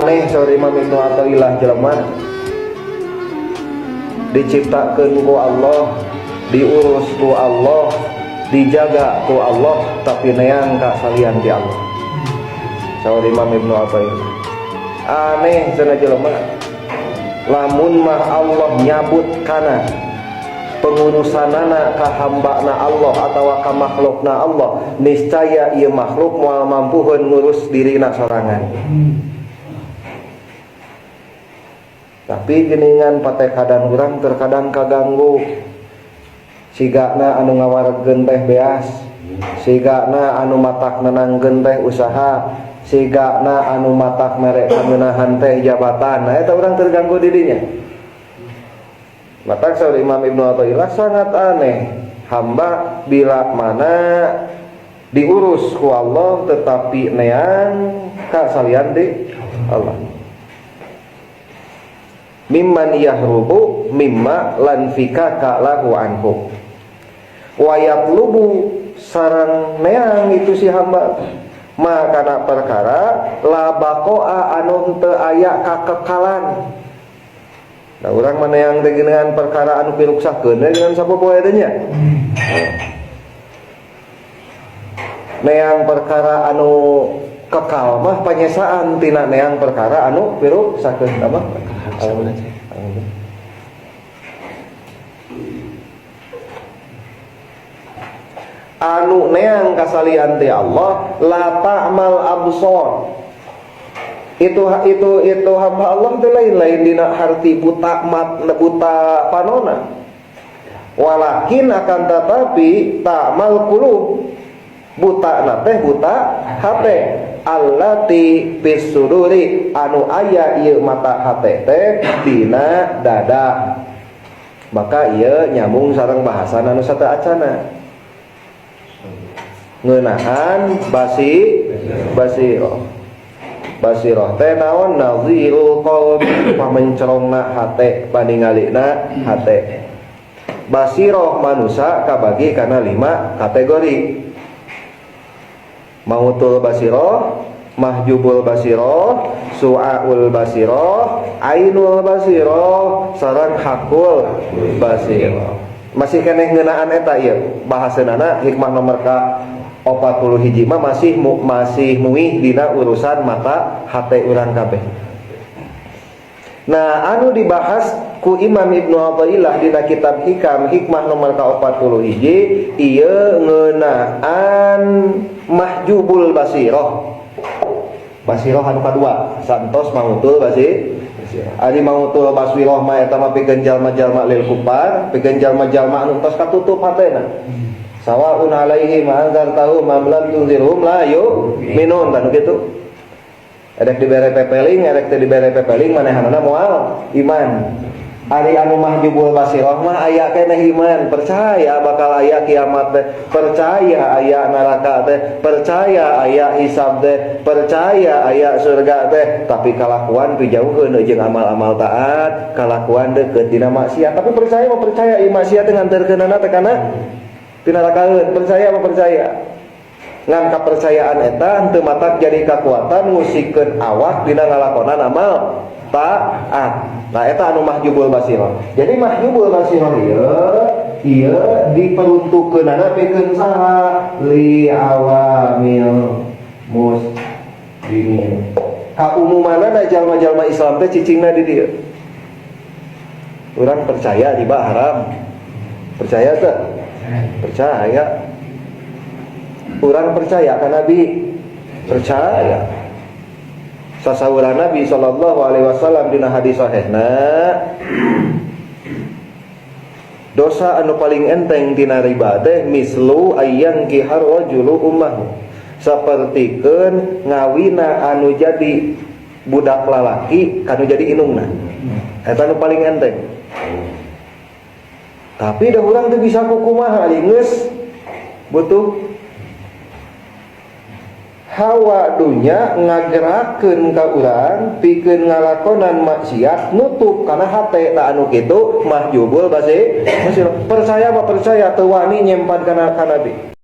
aneh saur Imam Ibnu Athaillah jelema diciptakeun ku Allah, diurus ku Allah, dijaga ku Allah, tapi neang ka salian di Allah. Saur Imam Ibnu Athaillah aneh cenah jelema lamun mah Allah nyabut kana pengurusanana ka hambana Allah atawa ka makhlukna Allah, niscaya ieu makhluk moal mampuheun ngurus dirina sorangan. Tapi geuningan patekadan urang terkadang kaganggu. Sigana anu ngawaregkeun teh beas, sigana anu matak nenangkeun teh usaha, sigana anu matak merek ngeunahan teh jabatan. Nah eta urang terganggu di dinya. Matak saur Imam Ibnu Athaillah sangat aneh hamba bila mana diurus ku Allah tetapi neang ka salian di Allah. Mimman yahrubu mimma lan fikaka lahu anhu wa yatlubu sareng neang itu si hamba makana perkara la baqoa anu teu aya kakekalan. Nah urang mana yang dengan perkara anu piruksakeun dengan sapopoe teh nya. Neang perkara anu kekal mah panyesaan tina neang perkara anu piruksakeun apa? Anu neang kasalian ti Allah la ta'mal absar. Itu hamba Allah teh lain dina harti buta panona. Walakin akan tetapi ta'mal qulub. Buta na teh buta hate. Allati bisuduri anu aya ieu mata hate teh dina dada. Maka ieu nyambung sareng bahasan anu sateu acana. Ngeunahan basiro. Basirah teh naon nazirul qalbi pamencerongna hate paningalina hate. Basirah manusia kabagi kana 5 kategori. Mautul basirah, mahjubul basirah, su'aul basirah, ainul basirah, sareng hakul basirah. Masih keneh ngeunaan eta ieu bahaseunana hikmah nomor ka 41 mah masih muih dina urusan mata hate urang kabeh. Nah, anu dibahas ku Imam Ibnu Athaillah dina kitab Hikam hikmah nomor ka-41 ieu ngeunaan mahjubul basirah. Basirah anu kadua, santos mautul basirah. Ari mautul basirah mah eta mah pikeun jalma-jalma lil kufar, pikeun jalma-jalma anu tos katutup hatena. Sawaun alaihim anzartahu mam lam tunzirhum la yu'minun tanu kitu. Edek dibere pepeling, edek teu dibere pepeling manehanana moal iman. Ari anu mahjubul basirah mah aya keneh iman, percaya bakal aya kiamat teh, percaya aya neraka teh, percaya aya hisab teh, percaya aya surga teh, tapi kalakuan dijauhkeun jeung amal-amal taat, kalakuan deukeut dina maksiat. Tapi percaya ieu maksiat teh nganterkeunana teh kana tinarakaeun, percaya apa percaya ngan kapercayaan eta teu matak jadi kakuatan ngusikeun awak dina ngalakonan amal taat. Nah eta anu mahjubul basirah. Jadi mahjubul basirah ieu diperuntukkeunana pikeun saha li awamil muslimin. Kaumumanna jalma-jalma Islam teh cicingna di dieu. Urang percaya riba haram. Percaya teh? Percaya. Urang percaya ka Nabi, percaya. Sasaurana Nabi sallallahu alaihi wasallam dina hadis sahihna, dosa anu paling enteng tina riba teh mislu ayyan kihar rajulu ummahu. Sapertikeun ngawina anu jadi budak lalaki kanu jadi indungna. Eta anu paling enteng. Tapi dah urang teu bisa kumaha geus butuh hawa dunya ngagerakeun ka urang pikeun ngalakonan maksiat nutup kana hate ta anu kitu mahjubul basirah. Percaya apa percaya teu wani nyempad kana Nabi.